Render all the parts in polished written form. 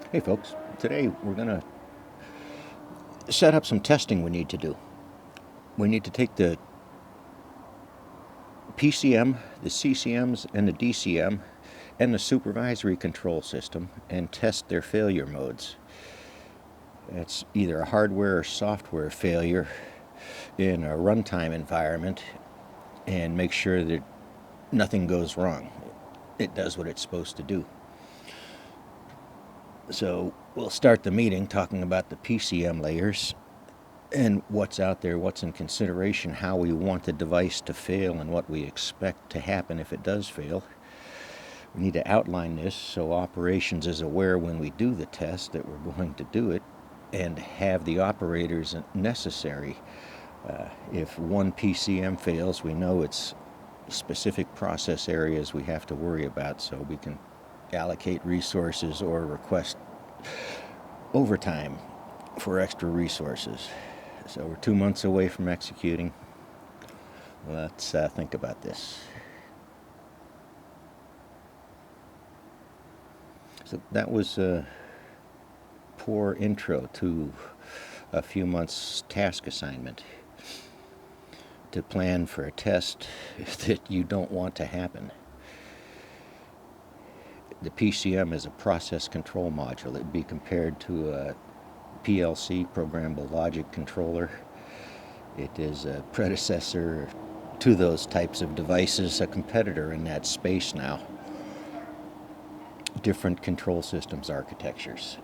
Hey folks, today we're going to set up some testing we need to do. We need to take the PCM, the CCMs, and the DCM, and the supervisory control system and test their failure modes. It's either a hardware or software failure in a runtime environment and make sure that nothing goes wrong. It does what it's supposed to do. So we'll start the meeting talking about the PCM layers and what's out there, what's in consideration, how we want the device to fail, and what we expect to happen if it does fail. We need to outline this so operations is aware when we do the test that we're going to do it, and have the operators necessary. If one PCM fails, we know it's specific process areas we have to worry about, so we can allocate resources or request overtime for extra resources. So we're 2 months away from executing. Let's think about this. So that was a poor intro to a few months task assignment to plan for a test that you don't want to happen. The PCM is a process control module. It'd be compared to a PLC, programmable logic controller. It is a predecessor to those types of devices, a competitor in that space now. Different control systems architectures.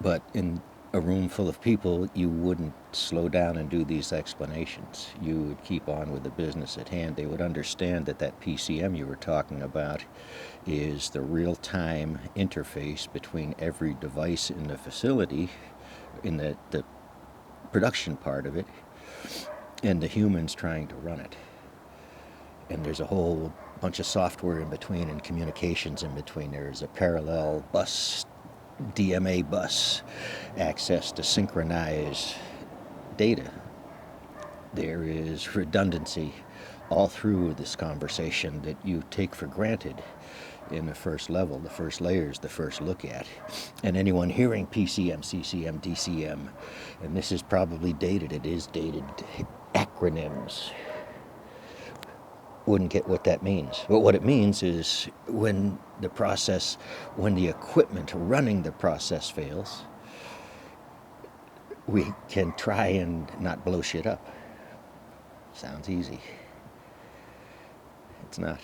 But in a room full of people, you wouldn't slow down and do these explanations. You would keep on with the business at hand. They would understand that that PCM you were talking about is the real-time interface between every device in the facility, in the production part of it, and the humans trying to run it. And there's a whole bunch of software in between and communications in between. There's a parallel bus, DMA bus, access to synchronize data. There is redundancy all through this conversation that you take for granted in the first level, the first layers, the first look at. And anyone hearing PCM, CCM, DCM, and this is probably dated, it is dated, acronyms, wouldn't get what that means. But what it means is when the equipment running the process fails, we can try and not blow shit up. Sounds easy. It's not.